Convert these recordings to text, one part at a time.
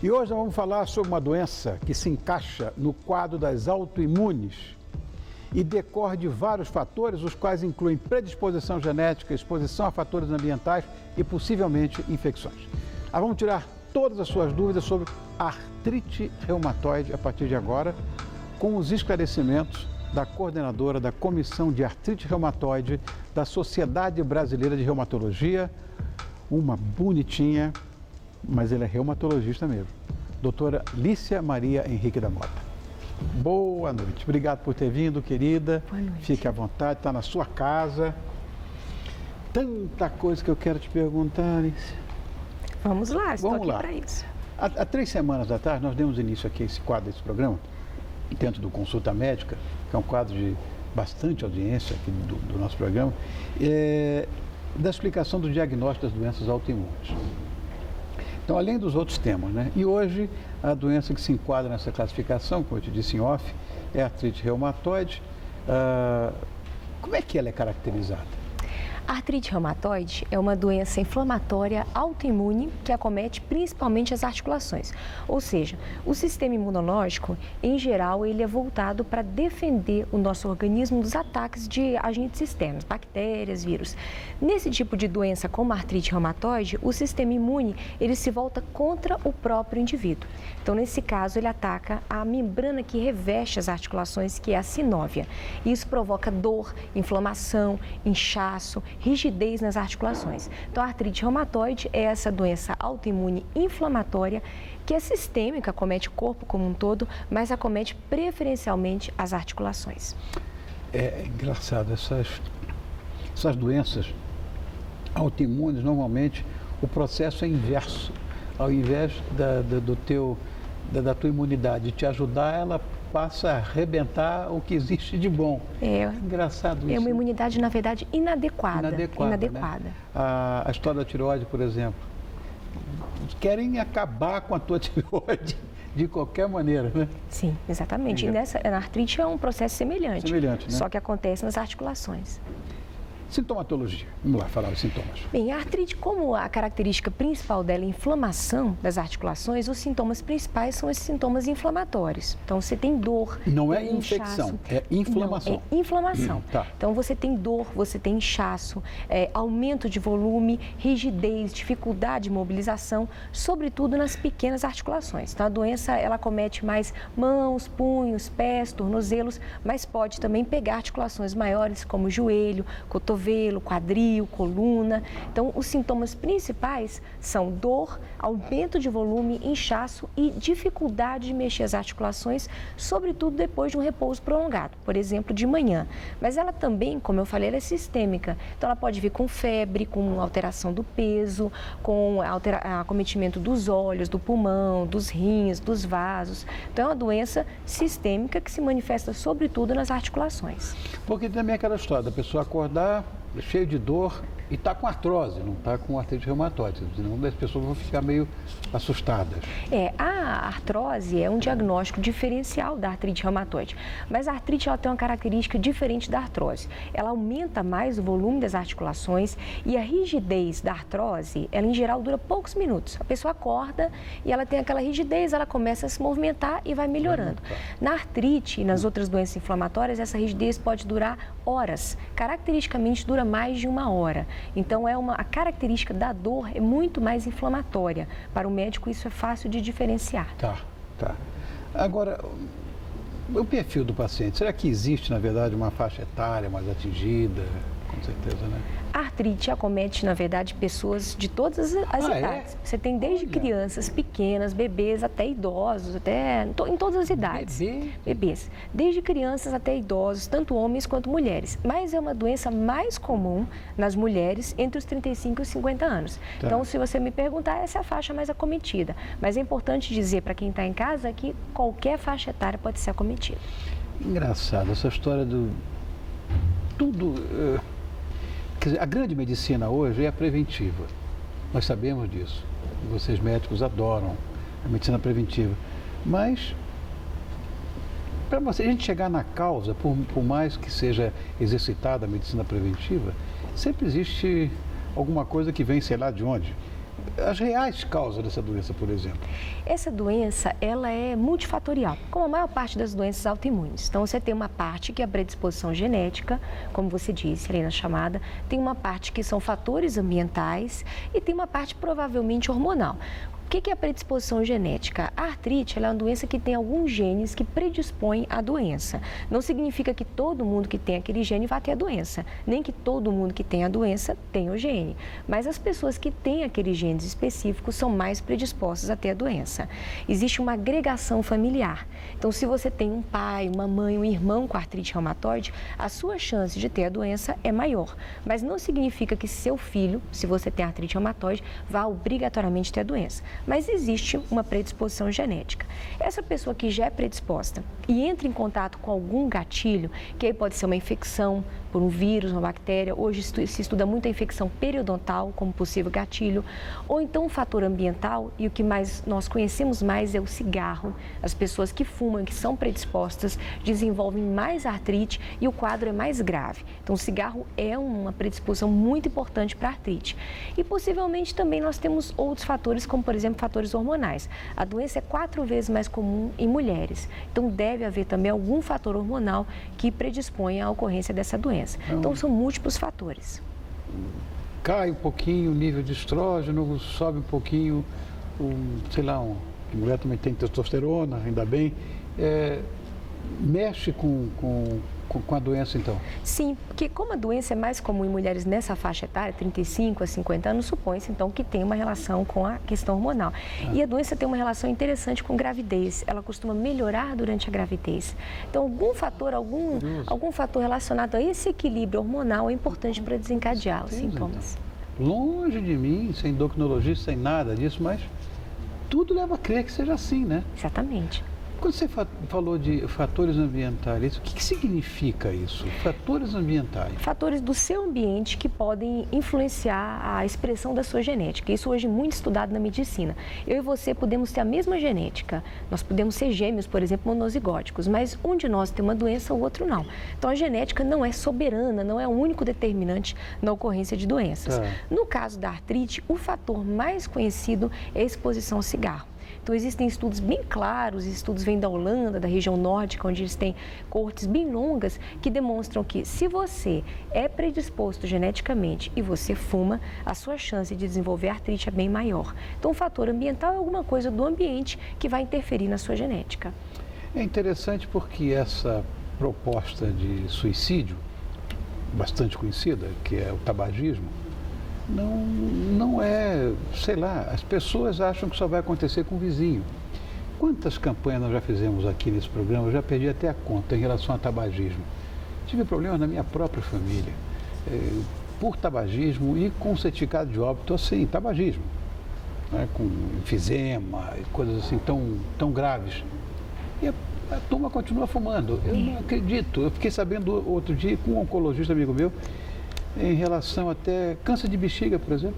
E hoje nós vamos falar sobre uma doença que se encaixa no quadro das autoimunes e decorre de vários fatores, os quais incluem predisposição genética, exposição a fatores ambientais e possivelmente infecções. Nós vamos tirar todas as suas dúvidas sobre artrite reumatoide a partir de agora, com os esclarecimentos da coordenadora da Comissão de Artrite Reumatoide da Sociedade Brasileira de Reumatologia, uma bonitinha, mas ela é reumatologista mesmo, doutora Lícia Maria Henrique da Mota. Boa noite, obrigado por ter vindo, querida. Boa noite. Fique à vontade, está na sua casa. Tanta coisa que eu quero te perguntar, Lícia. Vamos lá, estou Vamos aqui lá. para isso. Há 3 semanas atrás, nós demos início aqui a esse quadro, esse programa, dentro do Consulta Médica, que é um quadro de bastante audiência aqui do nosso programa, da explicação do diagnóstico das doenças autoimunes. Então, além dos outros temas, né? E hoje, a doença que se enquadra nessa classificação, como eu te disse em off, é a artrite reumatoide. Como é que ela é caracterizada? A artrite reumatoide é uma doença inflamatória autoimune que acomete principalmente as articulações. Ou seja, o sistema imunológico, em geral, ele é voltado para defender o nosso organismo dos ataques de agentes externos, bactérias, vírus. Nesse tipo de doença, como a artrite reumatoide, o sistema imune, ele se volta contra o próprio indivíduo. Então, nesse caso, ele ataca a membrana que reveste as articulações, que é a sinóvia. Isso provoca dor, inflamação, inchaço, rigidez nas articulações. Então, a artrite reumatoide é essa doença autoimune inflamatória que é sistêmica, acomete o corpo como um todo, mas acomete preferencialmente as articulações. É engraçado, essas doenças autoimunes, normalmente, o processo é inverso. Ao invés da tua imunidade te ajudar, ela passa a arrebentar o que existe de bom. É engraçado isso. É uma imunidade, na verdade, inadequada. Né? A história da tireoide, por exemplo. Querem acabar com a tua tireoide de qualquer maneira, né? Sim, exatamente. E na artrite é um processo semelhante. Semelhante, né? Só que acontece nas articulações. Sintomatologia. Vamos lá falar os sintomas. Bem, a artrite, como a característica principal dela é a inflamação das articulações, os sintomas principais são esses sintomas inflamatórios. Então, você tem dor, não é tem infecção, inchaço. é inflamação. Não, é inflamação. Tá. Então, você tem dor, você tem inchaço, aumento de volume, rigidez, dificuldade de mobilização, sobretudo nas pequenas articulações. Então, a doença, ela acomete mais mãos, punhos, pés, tornozelos, mas pode também pegar articulações maiores, como joelho, cotovelo, quadril, coluna. Então, os sintomas principais são dor, aumento de volume, inchaço e dificuldade de mexer as articulações, sobretudo depois de um repouso prolongado, por exemplo, de manhã. Mas ela também, como eu falei, ela é sistêmica. Então, ela pode vir com febre, com alteração do peso, com acometimento dos olhos, do pulmão, dos rins, dos vasos. Então, é uma doença sistêmica que se manifesta sobretudo nas articulações. Porque também é aquela história da pessoa acordar cheio de dor e está com artrose, não está com artrite reumatoide, senão as pessoas vão ficar meio assustadas. A artrose é um diagnóstico diferencial da artrite reumatoide, mas a artrite ela tem uma característica diferente da artrose. Ela aumenta mais o volume das articulações e a rigidez da artrose, ela em geral dura poucos minutos. A pessoa acorda e ela tem aquela rigidez, ela começa a se movimentar e vai melhorando. Na artrite e nas outras doenças inflamatórias, essa rigidez pode durar horas, caracteristicamente dura mais de 1 hora. Então, a característica da dor é muito mais inflamatória. Para o médico, isso é fácil de diferenciar. Tá. Agora, o perfil do paciente, será que existe, na verdade, uma faixa etária mais atingida? Com certeza, né? A artrite acomete, na verdade, pessoas de todas as idades. Você tem desde crianças pequenas, bebês, até idosos, em todas as idades. Bebês. Desde crianças até idosos, tanto homens quanto mulheres. Mas é uma doença mais comum nas mulheres entre os 35 e os 50 anos. Tá. Então, se você me perguntar, essa é a faixa mais acometida. Mas é importante dizer para quem está em casa que qualquer faixa etária pode ser acometida. Engraçado, essa história do... Quer dizer, a grande medicina hoje é a preventiva. Nós sabemos disso. Vocês médicos adoram a medicina preventiva. Mas, para a gente chegar na causa, por mais que seja exercitada a medicina preventiva, sempre existe alguma coisa que vem, sei lá de onde, as reais causas dessa doença, por exemplo? Essa doença, ela é multifatorial, como a maior parte das doenças autoimunes. Então, você tem uma parte que é a predisposição genética, como você disse ali na chamada, tem uma parte que são fatores ambientais e tem uma parte provavelmente hormonal. O que é a predisposição genética? A artrite ela é uma doença que tem alguns genes que predispõem à doença. Não significa que todo mundo que tem aquele gene vai ter a doença, nem que todo mundo que tem a doença tem o gene. Mas as pessoas que têm aqueles genes específicos são mais predispostas a ter a doença. Existe uma agregação familiar. Então, se você tem um pai, uma mãe, um irmão com artrite reumatoide, a sua chance de ter a doença é maior. Mas não significa que seu filho, se você tem artrite reumatoide, vá obrigatoriamente ter a doença. Mas existe uma predisposição genética. Essa pessoa que já é predisposta e entra em contato com algum gatilho, que aí pode ser uma infecção por um vírus, uma bactéria, hoje se estuda muito a infecção periodontal como possível gatilho, ou então um fator ambiental, e o que nós conhecemos mais é o cigarro. As pessoas que fumam, que são predispostas, desenvolvem mais artrite e o quadro é mais grave. Então, o cigarro é uma predisposição muito importante para a artrite. E possivelmente também nós temos outros fatores, como por exemplo, fatores hormonais. A doença é 4 vezes mais comum em mulheres. Então, deve haver também algum fator hormonal que predispõe à ocorrência dessa doença. Então, são múltiplos fatores. Cai um pouquinho o nível de estrógeno, sobe um pouquinho, a mulher também tem testosterona, ainda bem. Mexe com a doença, então? Sim, porque como a doença é mais comum em mulheres nessa faixa etária, 35 a 50 anos, supõe-se, então, que tem uma relação com a questão hormonal. E a doença tem uma relação interessante com gravidez. Ela costuma melhorar durante a gravidez. Então, algum fator relacionado a esse equilíbrio hormonal é importante para desencadear os sintomas. Então. Longe de mim, sem endocrinologista, sem nada disso, mas tudo leva a crer que seja assim, né? Exatamente. Quando você falou de fatores ambientais, o que significa isso? Fatores ambientais? Fatores do seu ambiente que podem influenciar a expressão da sua genética. Isso hoje é muito estudado na medicina. Eu e você podemos ter a mesma genética. Nós podemos ser gêmeos, por exemplo, monozigóticos, mas um de nós tem uma doença, o outro não. Então, a genética não é soberana, não é o único determinante na ocorrência de doenças. No caso da artrite, o fator mais conhecido é a exposição ao cigarro. Então, existem estudos bem claros, estudos vêm da Holanda, da região nórdica, onde eles têm coortes bem longas, que demonstram que se você é predisposto geneticamente e você fuma, a sua chance de desenvolver artrite é bem maior. Então, o fator ambiental é alguma coisa do ambiente que vai interferir na sua genética. É interessante porque essa proposta de suicídio, bastante conhecida, que é o tabagismo, não é, as pessoas acham que só vai acontecer com o vizinho. Quantas campanhas nós já fizemos aqui nesse programa, eu já perdi até a conta em relação ao tabagismo. Tive problemas na minha própria família, por tabagismo e com certificado de óbito, assim, tabagismo, né, com enfisema e coisas assim tão graves. E a turma continua fumando. Eu não acredito. Eu fiquei sabendo outro dia com um oncologista amigo meu, em relação até câncer de bexiga, por exemplo.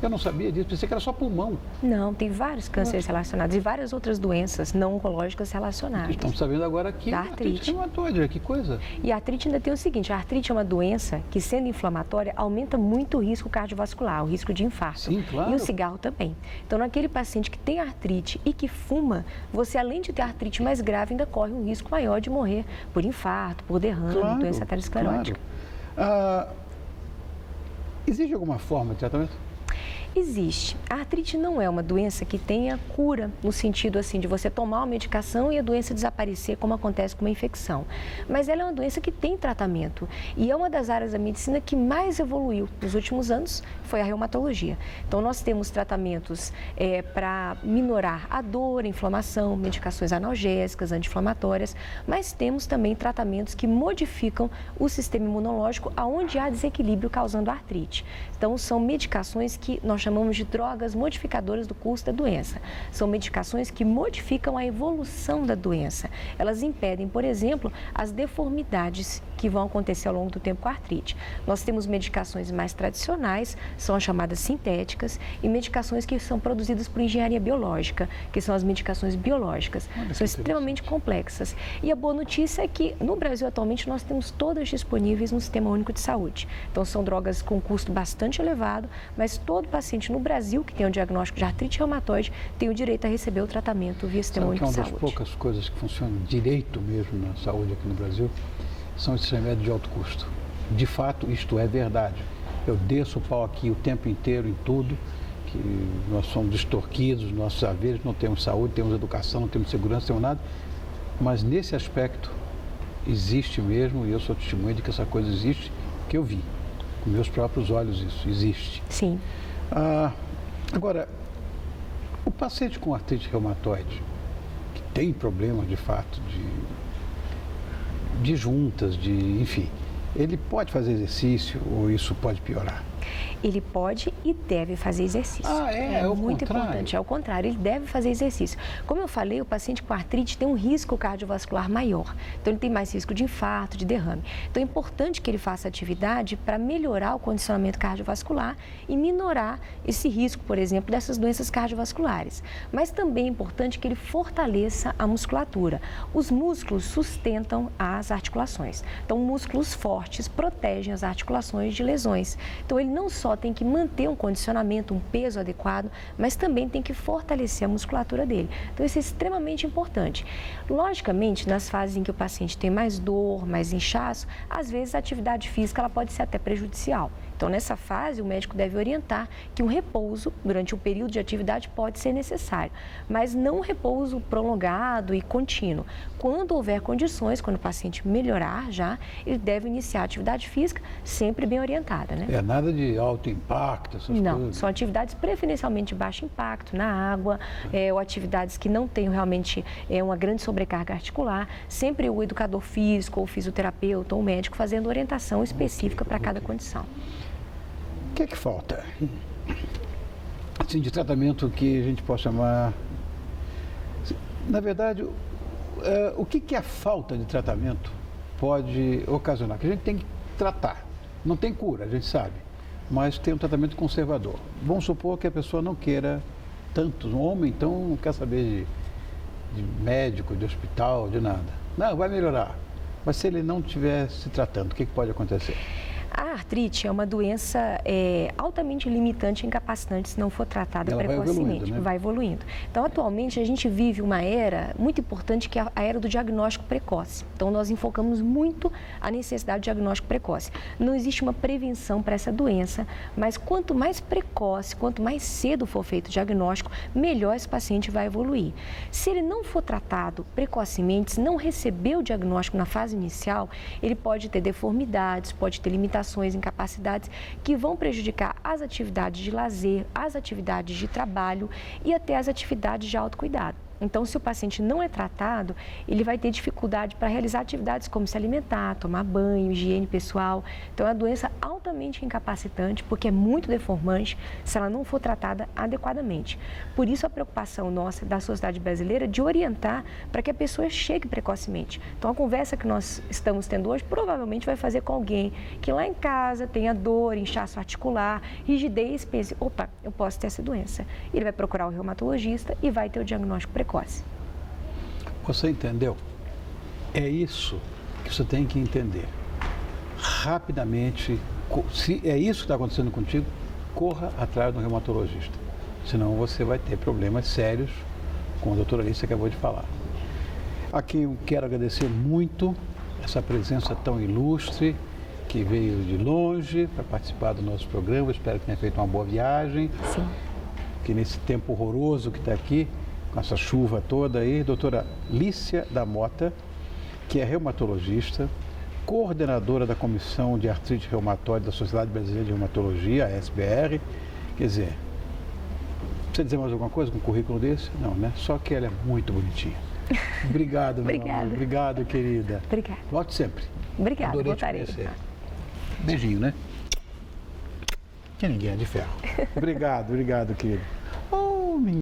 Eu não sabia disso, pensei que era só pulmão. Não, tem vários cânceres relacionados e várias outras doenças não oncológicas relacionadas. Estamos sabendo agora que a artrite reumatoide, que coisa. E a artrite ainda tem o seguinte, a artrite é uma doença que, sendo inflamatória, aumenta muito o risco cardiovascular, o risco de infarto. Sim, claro. E o cigarro também. Então, naquele paciente que tem artrite e que fuma, você, além de ter artrite mais grave, ainda corre um risco maior de morrer por infarto, por derrame, doença aterosclerótica. Existe alguma forma de tratamento? Existe. A artrite não é uma doença que tenha cura, no sentido assim de você tomar uma medicação e a doença desaparecer, como acontece com uma infecção. Mas ela é uma doença que tem tratamento e é uma das áreas da medicina que mais evoluiu nos últimos anos, foi a reumatologia. Então, nós temos tratamentos para minorar a dor, a inflamação, medicações analgésicas, anti-inflamatórias, mas temos também tratamentos que modificam o sistema imunológico aonde há desequilíbrio causando artrite. Então, são medicações que nós chamamos de drogas modificadoras do curso da doença. São medicações que modificam a evolução da doença. Elas impedem, por exemplo, as deformidades que vão acontecer ao longo do tempo com a artrite. Nós temos medicações mais tradicionais, são as chamadas sintéticas, e medicações que são produzidas por engenharia biológica, que são as medicações biológicas. São extremamente complexas. E a boa notícia é que no Brasil atualmente nós temos todas disponíveis no Sistema Único de Saúde. Então são drogas com custo bastante elevado, mas todo paciente no Brasil que tem um diagnóstico de artrite reumatoide tem o direito a receber o tratamento via Sistema Único de Saúde. Uma das poucas coisas que funcionam direito mesmo na saúde aqui no Brasil são esses remédios de alto custo. De fato, isto é verdade. Eu desço o pau aqui o tempo inteiro em tudo, que nós somos extorquidos, nossos haveres, não temos saúde, temos educação, não temos segurança, não temos nada. Mas nesse aspecto existe mesmo, e eu sou testemunha de que essa coisa existe, que eu vi. Com meus próprios olhos isso existe. Sim. Agora, o paciente com artrite reumatoide, que tem problemas de fato de juntas, enfim, ele pode fazer exercício ou isso pode piorar? Ele pode e deve fazer exercício. É muito importante. É o contrário, ele deve fazer exercício. Como eu falei, o paciente com artrite tem um risco cardiovascular maior. Então, ele tem mais risco de infarto, de derrame. Então, é importante que ele faça atividade para melhorar o condicionamento cardiovascular e minorar esse risco, por exemplo, dessas doenças cardiovasculares. Mas também é importante que ele fortaleça a musculatura. Os músculos sustentam as articulações. Então, músculos fortes protegem as articulações de lesões. Então, ele não só tem que manter um condicionamento, um peso adequado, mas também tem que fortalecer a musculatura dele. Então, isso é extremamente importante. Logicamente, nas fases em que o paciente tem mais dor, mais inchaço, às vezes a atividade física ela pode ser até prejudicial. Então, nessa fase, o médico deve orientar que um repouso durante o período de atividade pode ser necessário, mas não um repouso prolongado e contínuo. Quando houver condições, quando o paciente melhorar já, ele deve iniciar a atividade física sempre bem orientada, né? Nada de alto impacto, essas coisas? Não, são atividades preferencialmente de baixo impacto, na água, ou atividades que não tenham realmente uma grande sobrecarga articular. Sempre o educador físico, ou o fisioterapeuta, ou o médico fazendo orientação específica para cada condição. O que é que falta? Assim, de tratamento que a gente pode chamar... Na verdade, o que a falta de tratamento pode ocasionar? Que a gente tem que tratar. Não tem cura, a gente sabe, mas tem um tratamento conservador. Vamos supor que a pessoa não queira tanto, um homem então não quer saber de médico, de hospital, de nada. Não, vai melhorar. Mas se ele não estiver se tratando, o que pode acontecer? A artrite é uma doença altamente limitante e incapacitante se não for tratada precocemente. Vai evoluindo. Então, atualmente, a gente vive uma era muito importante que é a era do diagnóstico precoce. Então, nós enfocamos muito a necessidade de diagnóstico precoce. Não existe uma prevenção para essa doença, mas quanto mais precoce, quanto mais cedo for feito o diagnóstico, melhor esse paciente vai evoluir. Se ele não for tratado precocemente, se não receber o diagnóstico na fase inicial, ele pode ter deformidades, pode ter limitações, incapacidades que vão prejudicar as atividades de lazer, as atividades de trabalho e até as atividades de autocuidado. Então, se o paciente não é tratado, ele vai ter dificuldade para realizar atividades como se alimentar, tomar banho, higiene pessoal. Então, é uma doença altamente incapacitante, porque é muito deformante se ela não for tratada adequadamente. Por isso, a preocupação nossa da sociedade brasileira de orientar para que a pessoa chegue precocemente. Então, a conversa que nós estamos tendo hoje provavelmente vai fazer com alguém que lá em casa tenha dor, inchaço articular, rigidez, pense, opa, eu posso ter essa doença. Ele vai procurar o reumatologista e vai ter o diagnóstico precoce. Você entendeu? É isso que você tem que entender. Rapidamente, se é isso que está acontecendo contigo, corra atrás do reumatologista. Senão você vai ter problemas sérios, como a doutora Alice acabou de falar. Aqui eu quero agradecer muito essa presença tão ilustre, que veio de longe para participar do nosso programa. Espero que tenha feito uma boa viagem. Sim. Que nesse tempo horroroso que está aqui, com essa chuva toda aí, doutora Lícia da Mota, que é reumatologista, coordenadora da Comissão de Artrite Reumatoide da Sociedade Brasileira de Reumatologia, a SBR. Quer dizer, precisa dizer mais alguma coisa com um currículo desse? Não, né? Só que ela é muito bonitinha. Obrigado, meu amor. Obrigado, querida. Obrigada. Volte sempre. Obrigada, Adorei voltarei. te conhecer. Beijinho, né? Que ninguém é de ferro. Obrigado, querido.